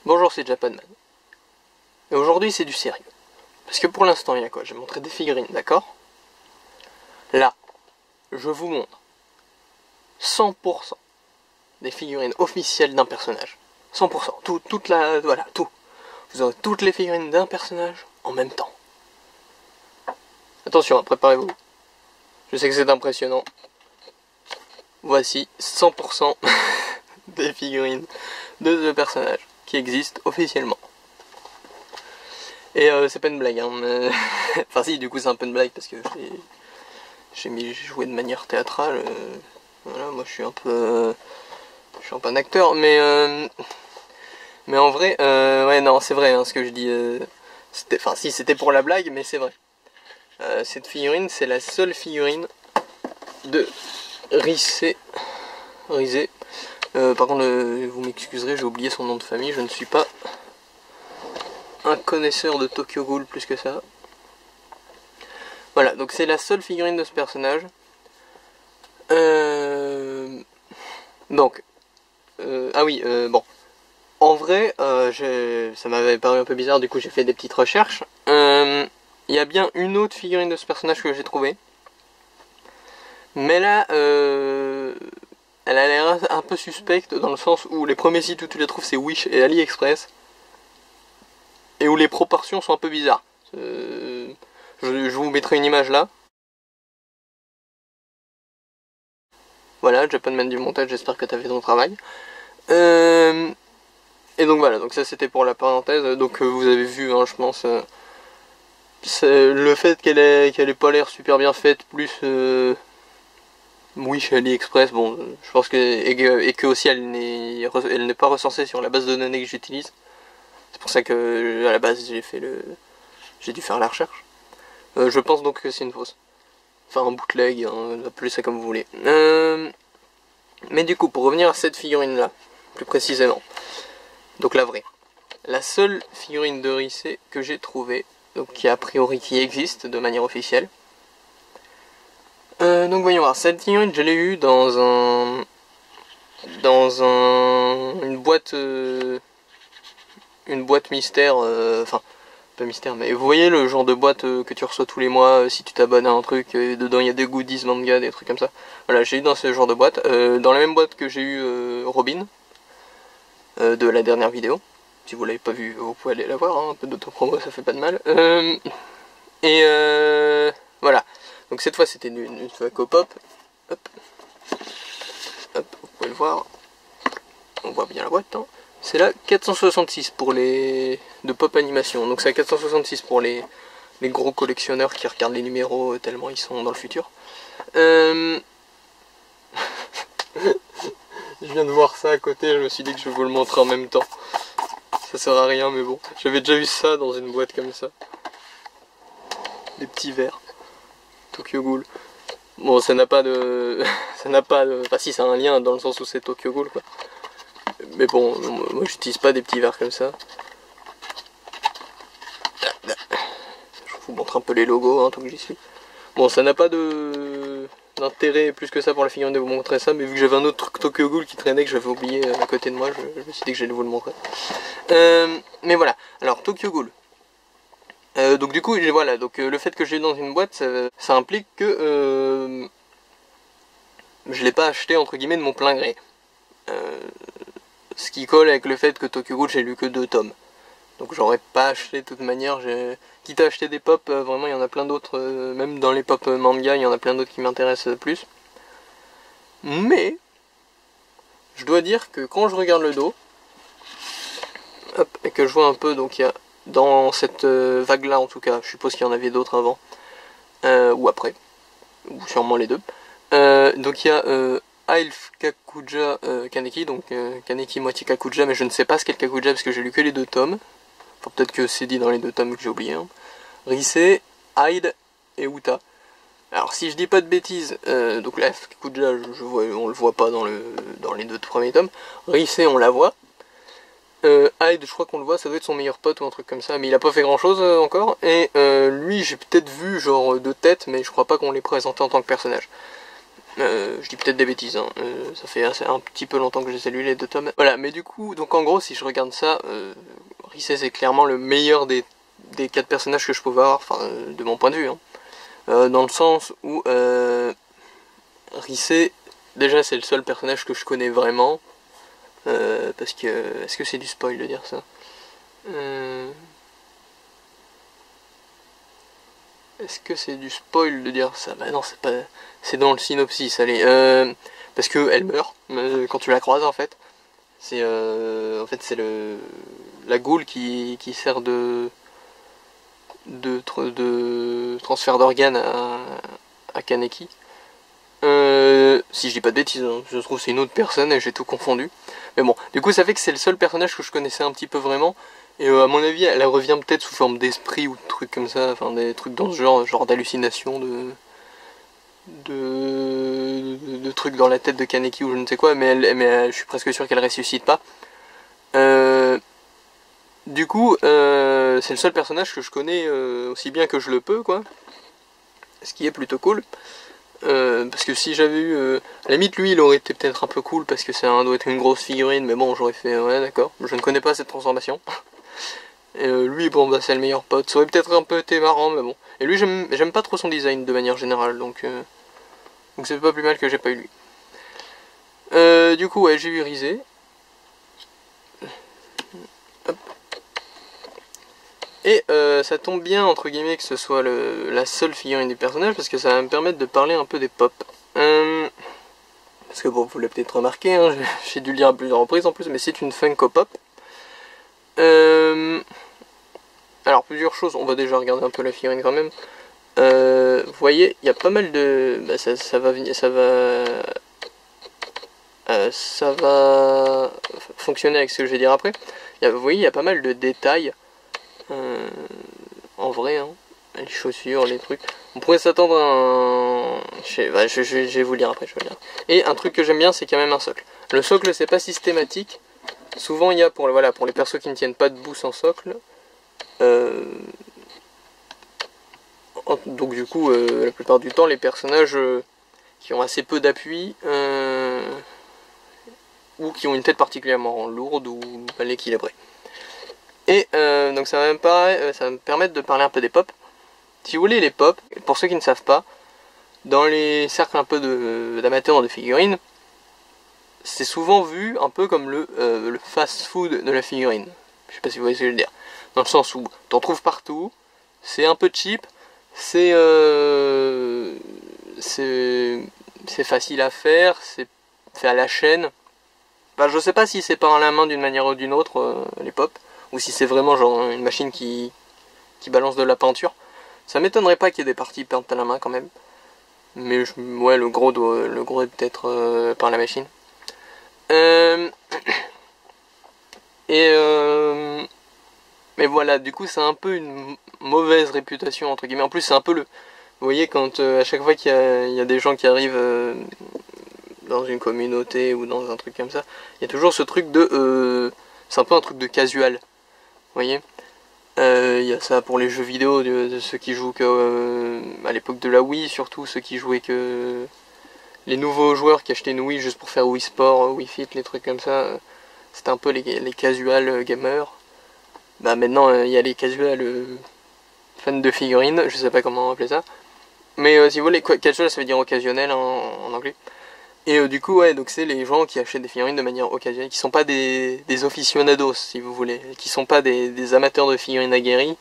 Bonjour, c'est Japanman. Et aujourd'hui, c'est du sérieux. Parce que pour l'instant, il y a quoi? J'ai montré des figurines, d'accord? Là, je vous montre 100% des figurines officielles d'un personnage. 100%. Toute la... Voilà, tout. Vous aurez toutes les figurines d'un personnage en même temps. Attention, préparez-vous. Je sais que c'est impressionnant. Voici 100% des figurines de ce personnage qui existent officiellement. Et c'est pas une blague, hein. Enfin si, du coup c'est un peu une blague parce que j'ai joué de manière théâtrale. Voilà, moi je suis un peu un acteur, mais en vrai, ouais non c'est vrai, hein, ce que je dis. Enfin si, c'était pour la blague, mais c'est vrai. Cette figurine, c'est la seule figurine de Risé. Par contre, vous m'excuserez, j'ai oublié son nom de famille, je ne suis pas un connaisseur de Tokyo Ghoul plus que ça. Voilà, donc c'est la seule figurine de ce personnage. Donc, ah oui, bon. En vrai, ça m'avait paru un peu bizarre, du coup j'ai fait des petites recherches. Il y a bien une autre figurine de ce personnage que j'ai trouvée. Mais là, elle a l'air un peu suspecte dans le sens où les premiers sites où tu les trouves c'est Wish et AliExpress. Et où les proportions sont un peu bizarres. Je vous mettrai une image là. Voilà, Japanman du montage, j'espère que tu as fait ton travail. Et donc voilà, donc ça c'était pour la parenthèse. Donc vous avez vu, hein, je pense, le fait qu'elle ait pas l'air super bien faite, plus oui chez AliExpress, bon, je pense que et que aussi elle n'est pas recensée sur la base de données que j'utilise. C'est pour ça que à la base j'ai dû faire la recherche. Je pense donc que c'est une fausse. Enfin un bootleg, hein, appelez ça comme vous voulez. Mais du coup, pour revenir à cette figurine là, plus précisément, donc la vraie, la seule figurine de Risé que j'ai trouvée, donc qui a priori qui existe de manière officielle. Donc voyons voir, cette figurine je l'ai eue dans une boîte mystère, enfin pas mystère, mais vous voyez le genre de boîte que tu reçois tous les mois si tu t'abonnes à un truc, dedans il y a des goodies, manga, des trucs comme ça. Voilà, j'ai eu dans ce genre de boîte, dans la même boîte que j'ai eu Robin, de la dernière vidéo. Si vous l'avez pas vu, vous pouvez aller la voir, hein, un peu d'autopromo, ça fait pas de mal. Voilà. Donc cette fois c'était une Funko Pop. Hop. Hop, vous pouvez le voir. On voit bien la boîte, hein. C'est la 466 pour les de Pop Animation. Donc c'est la 466 pour les gros collectionneurs qui regardent les numéros tellement ils sont dans le futur. Je viens de voir ça à côté, je me suis dit que je vais vous le montrer en même temps. Ça sert à rien mais bon. J'avais déjà vu ça dans une boîte comme ça. Des petits verres. Tokyo Ghoul. Bon, ça n'a pas de... Enfin si, ça a un lien dans le sens où c'est Tokyo Ghoul, quoi. Mais bon, moi j'utilise pas des petits verres comme ça. Je vous montre un peu les logos, hein, tant que j'y suis. Bon, ça n'a pas d'intérêt plus que ça pour la figurine de vous montrer ça, mais vu que j'avais un autre Tokyo Ghoul qui traînait que j'avais oublié à côté de moi, je me suis dit que j'allais vous le montrer. Mais voilà, alors Tokyo Ghoul. Donc du coup, voilà, donc le fait que j'ai dans une boîte, ça implique que je l'ai pas acheté entre guillemets de mon plein gré. Ce qui colle avec le fait que Tokyo Ghoul j'ai lu que 2 tomes. Donc j'aurais pas acheté de toute manière, quitte à acheter des pop, vraiment il y en a plein d'autres, même dans les pop manga, il y en a plein d'autres qui m'intéressent plus. Mais, je dois dire que quand je regarde le dos, hop, et que je vois un peu, donc il y a, dans cette vague là en tout cas, je suppose qu'il y en avait d'autres avant, ou après, ou sûrement les deux. Donc il y a Ailf Kakuja Kaneki, donc Kaneki moitié Kakuja, mais je ne sais pas ce qu'est le Kakuja parce que j'ai lu que les 2 tomes. Enfin, peut-être que c'est dit dans les 2 tomes que j'ai oublié. Hein. Risé, Hyde et Uta. Alors si je dis pas de bêtises, donc là Kakuja, on le voit pas dans les 2 premiers tomes. Risé, on la voit. Hyde, je crois qu'on le voit, ça doit être son meilleur pote ou un truc comme ça, mais il a pas fait grand chose encore. Et lui, j'ai peut-être vu genre de tête, mais je crois pas qu'on l'ait présenté en tant que personnage. Je dis peut-être des bêtises, hein. Ça fait un petit peu longtemps que j'ai lu les 2 tomes. Voilà, mais du coup, donc en gros, si je regarde ça, Riset c'est clairement le meilleur des 4 personnages que je pouvais avoir, enfin, de mon point de vue, hein. Dans le sens où Riset, déjà c'est le seul personnage que je connais vraiment, parce que, est-ce que c'est du spoil de dire ça? Est-ce que c'est du spoil de dire ça? Bah non, c'est pas... C'est dans le synopsis, allez. Parce que elle meurt quand tu la croises, en fait. C'est en fait c'est la goule qui sert de transfert d'organes à Kaneki. Si je dis pas de bêtises, hein, je trouve que c'est une autre personne et j'ai tout confondu. Mais bon, du coup ça fait que c'est le seul personnage que je connaissais un petit peu vraiment. Et à mon avis, elle revient peut-être sous forme d'esprit ou de trucs comme ça, enfin des trucs dans ce genre d'hallucination, de trucs dans la tête de Kaneki ou je ne sais quoi, mais je suis presque sûr qu'elle ressuscite pas. Du coup, c'est le seul personnage que je connais aussi bien que je le peux, quoi. Ce qui est plutôt cool. Parce que si j'avais eu... à la limite, lui, il aurait été peut-être un peu cool, parce que ça doit être une grosse figurine, mais bon, j'aurais fait, ouais, d'accord. Je ne connais pas cette transformation. Et lui, bon, bah, c'est le meilleur pote. Ça aurait peut-être un peu été marrant, mais bon. Et lui, j'aime pas trop son design, de manière générale, donc c'est pas plus mal que j'ai pas eu lui. Du coup, ouais, j'ai eu Riset. Hop. Et ça tombe bien, entre guillemets, que ce soit la seule figurine du personnage, parce que ça va me permettre de parler un peu des pop. Parce que bon, vous l'avez peut-être remarqué, hein, j'ai dû le dire à plusieurs reprises en plus, mais c'est une Funko Pop. Alors, plusieurs choses, on va déjà regarder un peu la figurine quand même. Vous voyez, il y a pas mal de... Bah, ça va fonctionner avec ce que je vais dire après. Vous voyez, il y a pas mal de détails. En vrai, hein, les chaussures, les trucs. On pourrait s'attendre à un... je vais vous le dire après, Et un truc que j'aime bien, c'est qu'il y a même un socle. Le socle, c'est pas systématique. Souvent, il y a pour les persos qui ne tiennent pas debout sans socle. Donc du coup, la plupart du temps, les personnages qui ont assez peu d'appui, ou qui ont une tête particulièrement lourde ou mal équilibrée. Et donc ça va me permettre de parler un peu des pop. Si vous voulez, les pop, pour ceux qui ne savent pas, dans les cercles un peu d'amateurs de figurines, c'est souvent vu un peu comme le fast-food de la figurine. Je sais pas si vous voyez ce que je veux dire. Dans le sens où t'en trouves partout, c'est un peu cheap, c'est facile à faire, c'est fait à la chaîne. Bah, je sais pas si c'est peint à la main d'une manière ou d'une autre, les pop, ou si c'est vraiment genre une machine qui balance de la peinture. Ça m'étonnerait pas qu'il y ait des parties peintes à la main quand même. Mais ouais, le gros est peut-être peint à la machine. Mais voilà, du coup c'est un peu une mauvaise réputation entre guillemets. En plus c'est un peu le... Vous voyez quand à chaque fois qu'il y a des gens qui arrivent dans une communauté ou dans un truc comme ça, il y a toujours ce truc de... c'est un peu un truc de casual. Vous voyez, il y a ça pour les jeux vidéo de ceux qui jouent que... à l'époque de la Wii, surtout ceux qui jouaient que... Les nouveaux joueurs qui achetaient une Wii juste pour faire Wii Sport, Wii Fit, les trucs comme ça, c'était un peu les casual gamers. Bah maintenant il y a les casual fans de figurines, je sais pas comment appeler ça. Mais si vous voulez, casual ça veut dire occasionnel en anglais. Et du coup ouais, donc c'est les gens qui achètent des figurines de manière occasionnelle, qui sont pas des aficionados si vous voulez, qui sont pas des amateurs de figurines aguerris,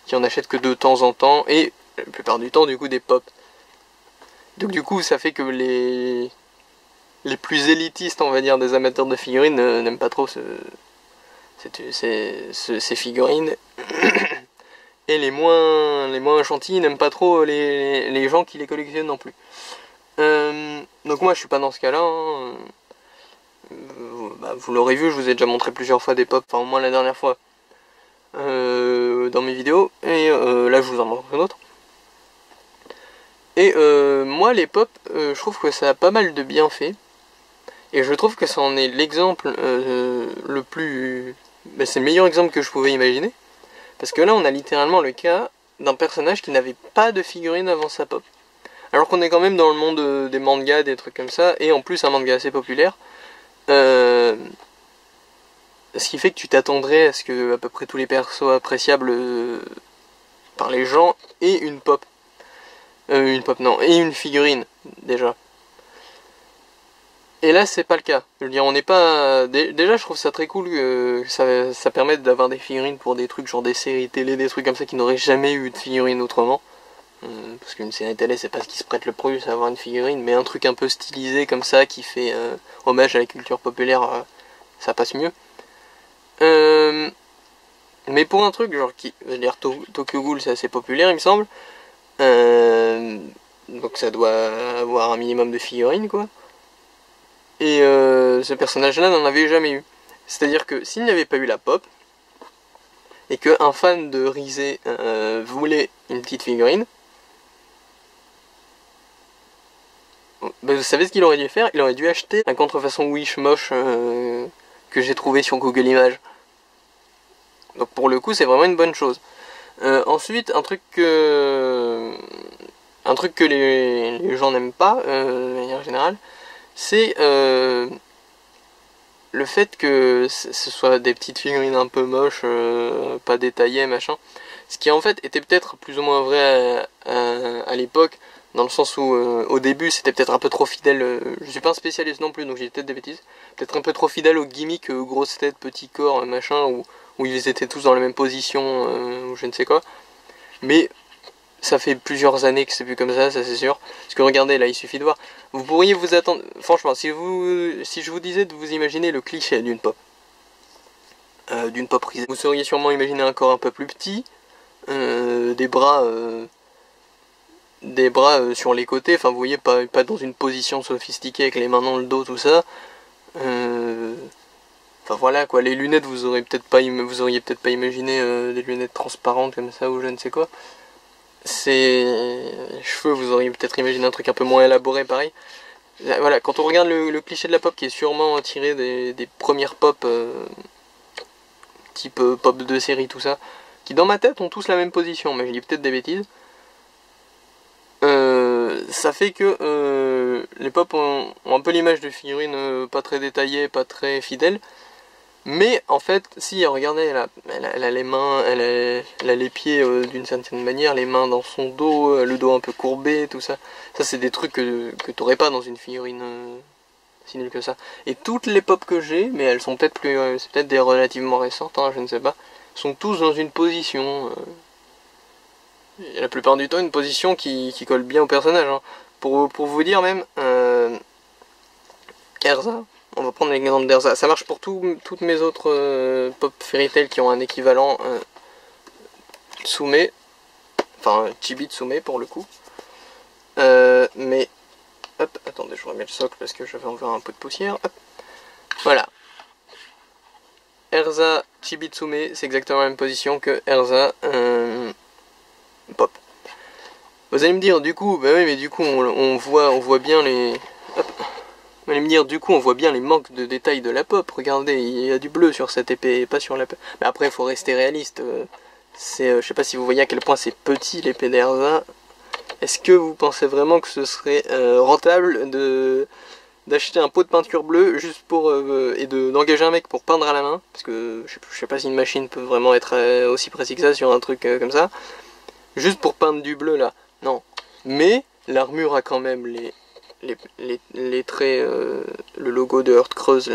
qui en achètent que de temps en temps, et la plupart du temps du coup des pop. Donc du coup ça fait que les plus élitistes on va dire des amateurs de figurines n'aiment pas trop ces figurines. Et les moins gentils n'aiment pas trop les gens qui les collectionnent non plus. Donc moi je suis pas dans ce cas là, hein. Vous l'aurez vu, je vous ai déjà montré plusieurs fois des pop, enfin au moins la dernière fois dans mes vidéos, et là je vous en montre une autre. Et moi les pop, je trouve que ça a pas mal de bienfaits, et je trouve que ça en est l'exemple le plus... c'est le meilleur exemple que je pouvais imaginer, parce que là on a littéralement le cas d'un personnage qui n'avait pas de figurine avant sa pop. Alors qu'on est quand même dans le monde des mangas, des trucs comme ça, et en plus un manga assez populaire. Ce qui fait que tu t'attendrais à ce que à peu près tous les persos appréciables par les gens aient une pop. Une pop non, et une figurine, déjà. Et là, c'est pas le cas. Je veux dire, on n'est pas... Déjà, je trouve ça très cool que ça permette d'avoir des figurines pour des trucs genre des séries télé, des trucs comme ça qui n'auraient jamais eu de figurines autrement. Parce qu'une série télé, c'est pas ce qui se prête le plus à avoir une figurine, mais un truc un peu stylisé comme ça, qui fait hommage à la culture populaire, ça passe mieux. Mais pour un truc genre qui... Je veux dire, Tokyo Ghoul, c'est assez populaire, il me semble. Donc ça doit avoir un minimum de figurines, quoi. Et ce personnage-là n'en avait jamais eu. C'est-à-dire que s'il n'y avait pas eu la pop, et qu'un fan de Rise voulait une petite figurine, ben vous savez ce qu'il aurait dû faire? Il aurait dû acheter un contrefaçon Wish moche que j'ai trouvé sur Google Images. Donc pour le coup, c'est vraiment une bonne chose. Ensuite, un truc que les gens n'aiment pas, de manière générale, c'est le fait que ce soit des petites figurines un peu moches, pas détaillées, machin. Ce qui en fait était peut-être plus ou moins vrai à l'époque, dans le sens où au début c'était peut-être un peu trop fidèle, je suis pas un spécialiste non plus donc j'ai peut-être des bêtises, peut-être un peu trop fidèle au gimmick grosse tête, petit corps, machin, où ils étaient tous dans la même position, ou je ne sais quoi. Mais ça fait plusieurs années que c'est plus comme ça c'est sûr. Parce que regardez, là, il suffit de voir. Vous pourriez vous attendre... Franchement, si je vous disais de vous imaginer le cliché d'une pop. D'une pop Rise. Vous sauriez sûrement imaginer un corps un peu plus petit. Des bras... sur les côtés. Enfin, vous voyez, pas dans une position sophistiquée avec les mains dans le dos, tout ça. Enfin voilà quoi, les lunettes vous auriez peut-être pas imaginé des lunettes transparentes comme ça ou je ne sais quoi. Ces cheveux, vous auriez peut-être imaginé un truc un peu moins élaboré, pareil. Là, voilà, quand on regarde le cliché de la pop qui est sûrement tiré des premières pop, type pop de série, tout ça, qui dans ma tête ont tous la même position, mais je dis peut-être des bêtises. Ça fait que les pop ont un peu l'image de figurines pas très détaillées, pas très fidèles. Mais en fait, si, regardez, elle a les mains, elle a les pieds d'une certaine manière, les mains dans son dos, le dos un peu courbé, tout ça. Ça, c'est des trucs que t'aurais pas dans une figurine si nulle que ça. Et toutes les pop que j'ai, mais elles sont peut-être plus, c'est peut-être des relativement récentes, hein, je ne sais pas, sont tous dans une position, et la plupart du temps, une position qui colle bien au personnage. Hein. Pour vous dire même, Erza. On va prendre l'exemple d'Erza. Ça marche pour toutes mes autres pop fairy tale qui ont un équivalent Tsume. Enfin, Chibi Tsume pour le coup. Mais, hop, attendez, je remets le socle parce que j'avais enlevé un peu de poussière. Hop. Voilà. Erza Chibi Tsume, c'est exactement la même position que Erza Pop. Vous allez me dire, du coup, bah oui, mais du coup, on voit bien les... Hop. Vous allez me dire, du coup, on voit bien les manques de détails de la pop. Regardez, il y a du bleu sur cette épée, pas sur la pop. Mais après, il faut rester réaliste. Je sais pas si vous voyez à quel point c'est petit l'épée d'Erza. Est-ce que vous pensez vraiment que ce serait rentable d'acheter un pot de peinture bleue juste pour et d'engager un mec pour peindre à la main? Parce que je sais pas si une machine peut vraiment être aussi précise que ça sur un truc comme ça. Juste pour peindre du bleu là. Non. Mais l'armure a quand même les traits, le logo de Heart Creuse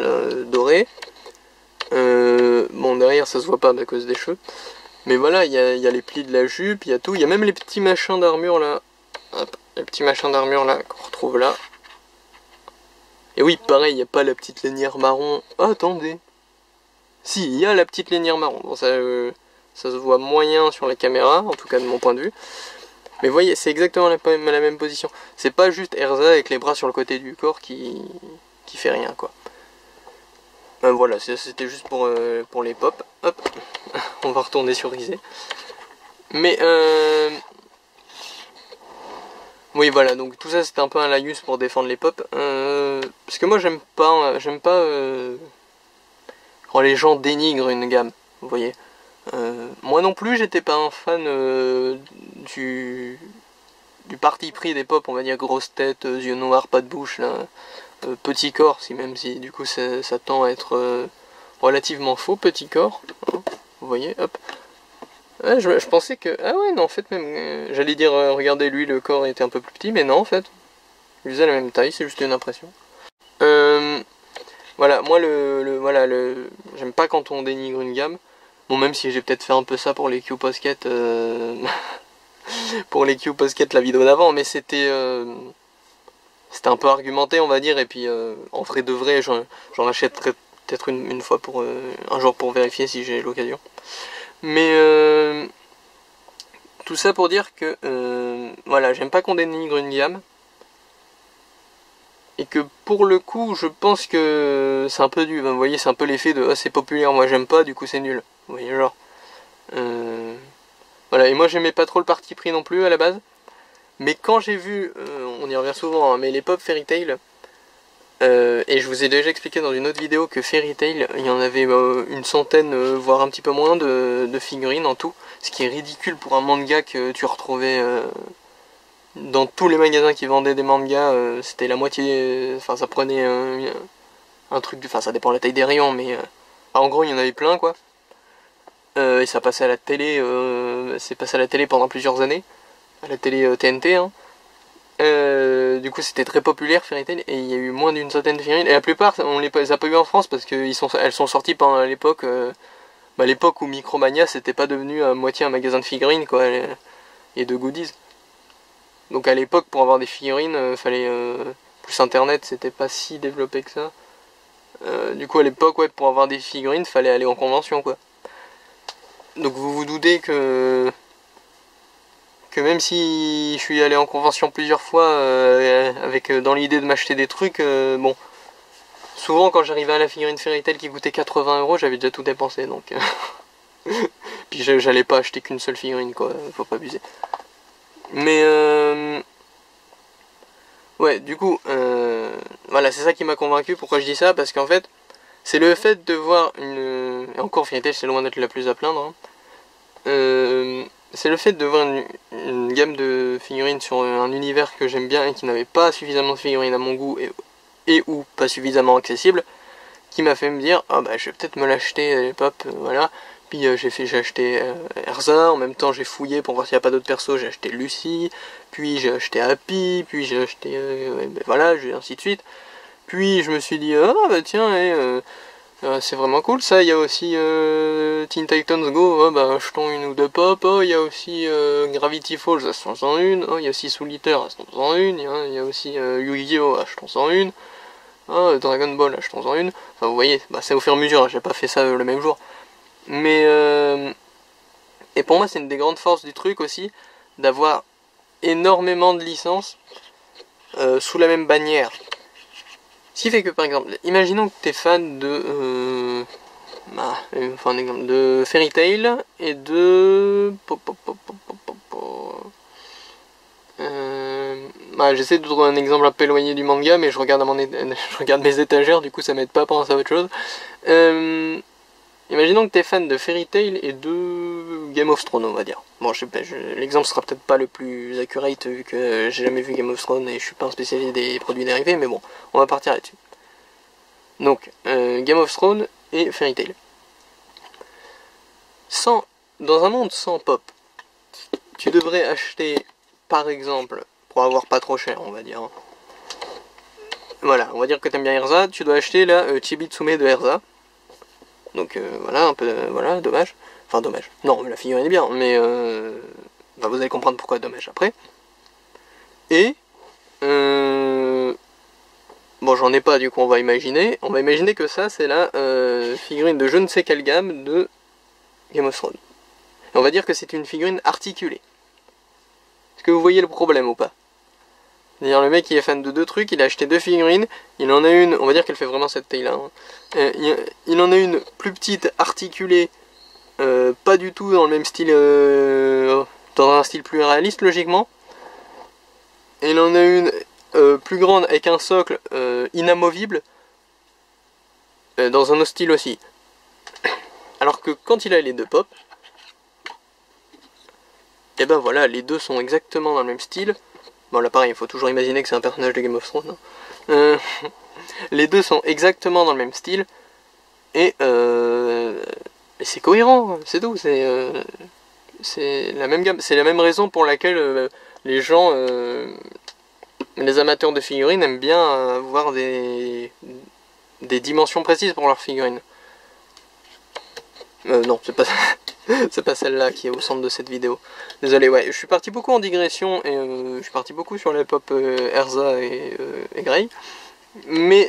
doré. Bon, derrière ça se voit pas à cause des cheveux. Mais voilà, il y a les plis de la jupe, il y a tout. Il y a même les petits machins d'armure là. Hop, les petits machins d'armure là qu'on retrouve là. Et oui, pareil, il n'y a pas la petite lanière marron. Oh, attendez. Si, il y a la petite lanière marron. Bon, ça se voit moyen sur la caméra, en tout cas de mon point de vue. Mais vous voyez, c'est exactement la même position. C'est pas juste Erza avec les bras sur le côté du corps qui fait rien, quoi. Voilà, c'était juste pour les pop. Hop, on va retourner sur Rise. Mais, oui, voilà, donc tout ça c'était un peu un laïus pour défendre les pop. Parce que moi j'aime pas quand les gens dénigrent une gamme, vous voyez. Moi non plus, j'étais pas un fan du parti pris des pop, on va dire grosse tête, yeux noirs, pas de bouche, là, petit corps, même si du coup ça tend à être relativement faux, petit corps, hein, vous voyez, hop. Ouais, je pensais que... Ah ouais, non, en fait, même... j'allais dire, regardez, lui, le corps était un peu plus petit, mais non, en fait. Il faisait la même taille, c'est juste une impression. Voilà, moi, voilà, j'aime pas quand on dénigre une gamme. Bon, même si j'ai peut-être fait un peu ça pour les Q-Posket, pour les Q-Posket, la vidéo d'avant, mais c'était un peu argumenté, on va dire, et puis, en vrai de vrai, j'en achèterai peut-être une fois pour... un jour pour vérifier si j'ai l'occasion. Mais tout ça pour dire que voilà, j'aime pas qu'on dénigre une gamme. Et que pour le coup, je pense que c'est un peu du... vous voyez, c'est un peu l'effet de c'est populaire, moi j'aime pas, du coup c'est nul. Vous voyez, genre. Voilà, et moi j'aimais pas trop le parti pris non plus à la base. Mais quand j'ai vu, on y revient souvent, hein, mais les pop Fairy Tail, et je vous ai déjà expliqué dans une autre vidéo que Fairy Tail, il y en avait une centaine, voire un petit peu moins de figurines en tout. Ce qui est ridicule pour un manga que tu retrouvais dans tous les magasins qui vendaient des mangas. C'était la moitié, enfin ça prenait un truc, enfin ça dépend de la taille des rayons, mais en gros il y en avait plein quoi. Et ça passait à la télé, c'est passé à la télé pendant plusieurs années, à la télé TNT, hein. Du coup c'était très populaire Fairy Tail et il y a eu moins d'une centaine de figurines et la plupart on les a pas eu en France parce que elles sont sorties pendant l'époque l'époque où Micromania c'était pas devenu à moitié un magasin de figurines quoi et de goodies. Donc à l'époque pour avoir des figurines fallait plus internet, c'était pas si développé que ça. Du coup à l'époque ouais, pour avoir des figurines fallait aller en convention quoi. Donc vous vous doutez que même si je suis allé en convention plusieurs fois avec dans l'idée de m'acheter des trucs, bon, souvent quand j'arrivais à la figurine Fairy Tail qui coûtait 80 €, j'avais déjà tout dépensé, donc puis j'allais pas acheter qu'une seule figurine quoi, faut pas abuser. Mais ouais, du coup, voilà, c'est ça qui m'a convaincu. Pourquoi je dis ça? Parce qu'en fait, c'est le fait de voir une... Et encore, Fairy Tail, c'est loin d'être la plus à plaindre, hein. C'est le fait de voir une gamme de figurines sur un univers que j'aime bien et qui n'avait pas suffisamment de figurines à mon goût et ou pas suffisamment accessible, qui m'a fait me dire ah bah je vais peut-être me l'acheter les pop, voilà. Puis j'ai acheté Erza, en même temps j'ai fouillé pour voir s'il n'y a pas d'autres persos, j'ai acheté Lucy, puis j'ai acheté Happy, puis j'ai acheté ben voilà, ainsi de suite. Puis je me suis dit ah bah tiens c'est vraiment cool ça, il y a aussi Teen Titans Go, oh, bah achetons une ou deux pop, oh il y a aussi Gravity Falls, achetons-en une, oh il y a aussi Soul Eater, achetons-en une, il y a aussi Yu-Gi-Oh, achetons-en une, oh Dragon Ball, achetons-en une, enfin vous voyez, bah, c'est au fur et à mesure, j'ai pas fait ça le même jour. Mais et pour moi c'est une des grandes forces du truc aussi, d'avoir énormément de licences sous la même bannière. Ce qui fait que par exemple, imaginons que tu es fan de enfin un exemple de Fairy Tail et de j'essaie de trouver un exemple un peu éloigné du manga, mais je regarde je regarde mes étagères, du coup ça m'aide pas à penser à autre chose. Imaginons que tu es fan de Fairy Tail et de Game of Thrones, on va dire. Bon, l'exemple sera peut-être pas le plus accurate vu que j'ai jamais vu Game of Thrones et je suis pas un spécialiste des produits dérivés, mais bon, on va partir là-dessus. Donc, Game of Thrones et Fairy Tail. Dans un monde sans pop, tu devrais acheter, par exemple, pour avoir pas trop cher, on va dire. Voilà, on va dire que t'aimes bien Erza, tu dois acheter la Chibitsume de Erza. Donc voilà, un peu, voilà, dommage. Enfin dommage. Non, la figurine est bien, mais bah, vous allez comprendre pourquoi dommage après. Et bon, j'en ai pas, du coup on va imaginer. On va imaginer que ça c'est la figurine de je ne sais quelle gamme de Game of Thrones. Et on va dire que c'est une figurine articulée. Est-ce que vous voyez le problème ou pas? C'est-à-dire le mec qui est fan de deux trucs, il a acheté deux figurines, il en a une, on va dire qu'elle fait vraiment cette taille là, hein. Il en a une plus petite, articulée, pas du tout dans le même style, dans un style plus réaliste logiquement. Et il en a une plus grande avec un socle inamovible, dans un autre style aussi. Alors que quand il a les deux pop, et ben voilà, les deux sont exactement dans le même style. Bon là pareil, il faut toujours imaginer que c'est un personnage de Game of Thrones. Hein. Les deux sont exactement dans le même style. Et c'est cohérent, c'est tout. C'est la même gamme. C'est la même raison pour laquelle les gens, les amateurs de figurines aiment bien avoir des dimensions précises pour leurs figurines. Non, c'est pas c'est pas celle-là qui est au centre de cette vidéo. Désolé, ouais, je suis parti beaucoup en digression et je suis parti beaucoup sur les pop Erza et Grey. Mais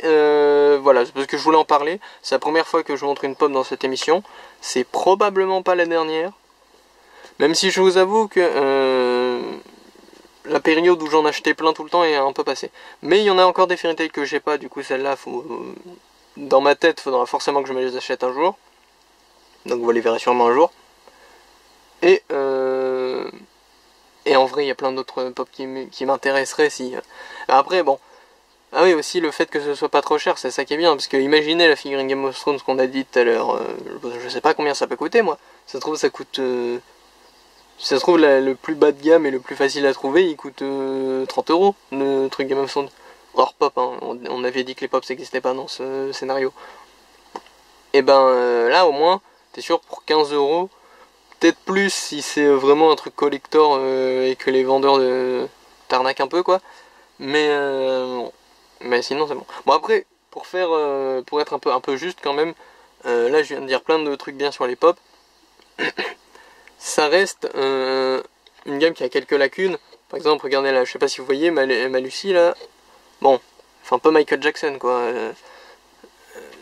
voilà, c'est parce que je voulais en parler. C'est la première fois que je montre une pop dans cette émission. C'est probablement pas la dernière. Même si je vous avoue que la période où j'en achetais plein tout le temps est un peu passée. Mais il y en a encore des Fairy Tail que j'ai pas, du coup celle-là, dans ma tête, il faudra forcément que je me les achète un jour. Donc vous les verrez sûrement un jour. Et en vrai, il y a plein d'autres pop qui m'intéresseraient si... Après, bon... Ah oui, aussi le fait que ce soit pas trop cher, c'est ça qui est bien, parce que imaginez la figurine Game of Thrones qu'on a dit tout à l'heure, je sais pas combien ça peut coûter moi, ça se trouve ça coûte... si ça se trouve le plus bas de gamme et le plus facile à trouver, il coûte 30 €, le truc Game of Thrones. Hors pop, hein. On avait dit que les pops n'existaient pas dans ce scénario. Et ben là au moins, t'es sûr pour 15 €, peut-être plus si c'est vraiment un truc collector et que les vendeurs t'arnaquent un peu quoi, mais sinon c'est bon. Bon après, pour être un peu juste quand même, là je viens de dire plein de trucs bien sur les pop. Ça reste une gamme qui a quelques lacunes. Par exemple, regardez là, je sais pas si vous voyez ma Lucie là. Bon, enfin un peu Michael Jackson quoi.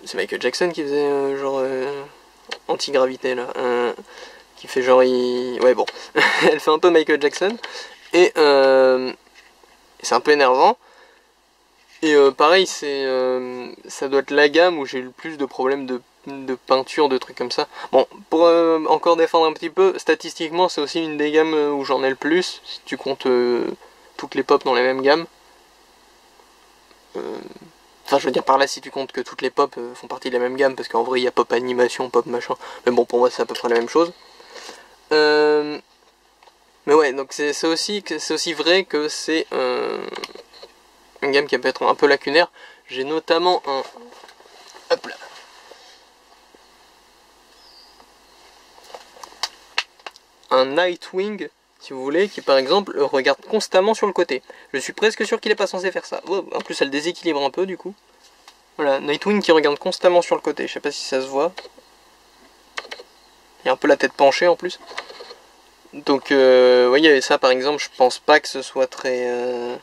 C'est Michael Jackson qui faisait genre anti-gravité là. Qui fait genre ouais bon. Elle fait un peu Michael Jackson. Et c'est un peu énervant. Et pareil, ça doit être la gamme où j'ai eu le plus de problèmes de peinture, de trucs comme ça. Bon, pour encore défendre un petit peu, statistiquement c'est aussi une des gammes où j'en ai le plus, si tu comptes toutes les pop dans les mêmes gammes. Enfin je veux dire par là si tu comptes que toutes les pop font partie de la même gamme, parce qu'en vrai il y a pop animation, pop machin, mais bon pour moi c'est à peu près la même chose. Mais ouais, donc c'est aussi vrai que c'est une gamme qui peut être un peu lacunaire. J'ai notamment un... Hop là. Un Nightwing, si vous voulez, qui par exemple regarde constamment sur le côté. Je suis presque sûr qu'il n'est pas censé faire ça. Oh, en plus elle déséquilibre un peu du coup. Voilà, Nightwing qui regarde constamment sur le côté. Je sais pas si ça se voit. Il y a un peu la tête penchée en plus. Donc vous voyez ça par exemple, je pense pas que ce soit très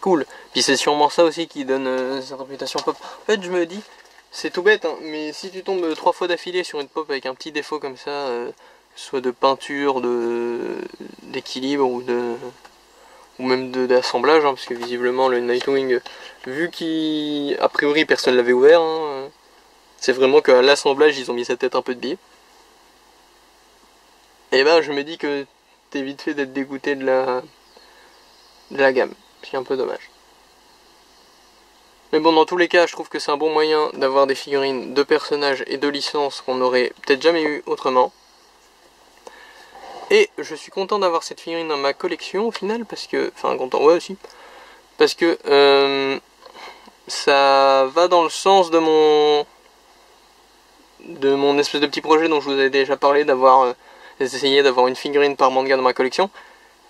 cool. Puis c'est sûrement ça aussi qui donne cette réputation pop. En fait je me dis, c'est tout bête, hein, mais si tu tombes 3 fois d'affilée sur une pop avec un petit défaut comme ça, soit de peinture, d'équilibre ou même d'assemblage, hein, parce que visiblement le Nightwing, vu qu'a priori personne l'avait ouvert, hein, c'est vraiment qu'à l'assemblage ils ont mis sa tête un peu de biais. Et ben je me dis que t'es vite fait d'être dégoûté de la gamme. C'est un peu dommage. Mais bon, dans tous les cas, je trouve que c'est un bon moyen d'avoir des figurines de personnages et de licences qu'on n'aurait peut-être jamais eu autrement. Et je suis content d'avoir cette figurine dans ma collection au final, parce que... Enfin, content, ouais aussi. Parce que ça va dans le sens de mon espèce de petit projet dont je vous avais déjà parlé, d'essayer d'avoir une figurine par manga dans ma collection.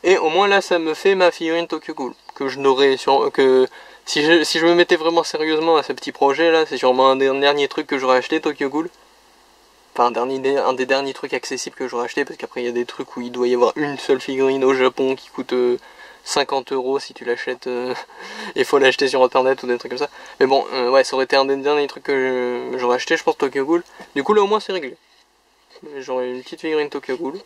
Et au moins là, ça me fait ma figurine Tokyo Ghoul, que je n'aurais si je me mettais vraiment sérieusement à ce petit projet là, c'est sûrement un des derniers trucs que j'aurais acheté, Tokyo Ghoul. Enfin un des derniers trucs accessibles que j'aurais acheté, parce qu'après il y a des trucs où il doit y avoir une seule figurine au Japon qui coûte 50 € si tu l'achètes, il faut l'acheter sur internet ou des trucs comme ça. Mais bon, ouais, ça aurait été un des derniers trucs que j'aurais acheté, je pense, Tokyo Ghoul. Du coup là au moins c'est réglé. J'aurais une petite figurine Tokyo Ghoul.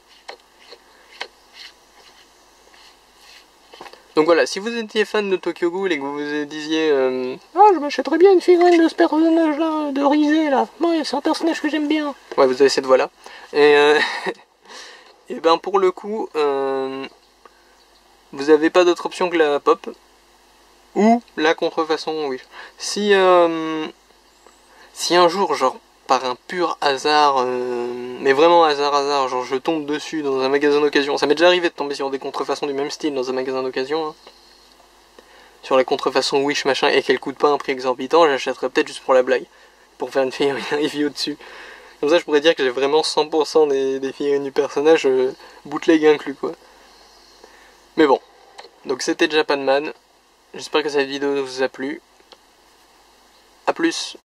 Donc voilà, si vous étiez fan de Tokyo Ghoul et que vous vous disiez ah, je m'achèterais bien une figurine de ce personnage là, de Rizé là, ouais, c'est un personnage que j'aime bien. Ouais, vous avez cette voix là. Et et ben pour le coup, vous avez pas d'autre option que la pop. Ou la contrefaçon, oui. Si un jour, genre, par un pur hasard, mais vraiment hasard, genre je tombe dessus dans un magasin d'occasion. Ça m'est déjà arrivé de tomber sur des contrefaçons du même style dans un magasin d'occasion, hein. Sur la contrefaçon Wish machin, et qu'elle coûte pas un prix exorbitant, j'achèterais peut-être juste pour la blague, pour faire une figurine review dessus. Comme ça je pourrais dire que j'ai vraiment 100% des figurines du personnage, bootleg inclus quoi. Mais bon, donc c'était Japan Man, j'espère que cette vidéo vous a plu. A plus.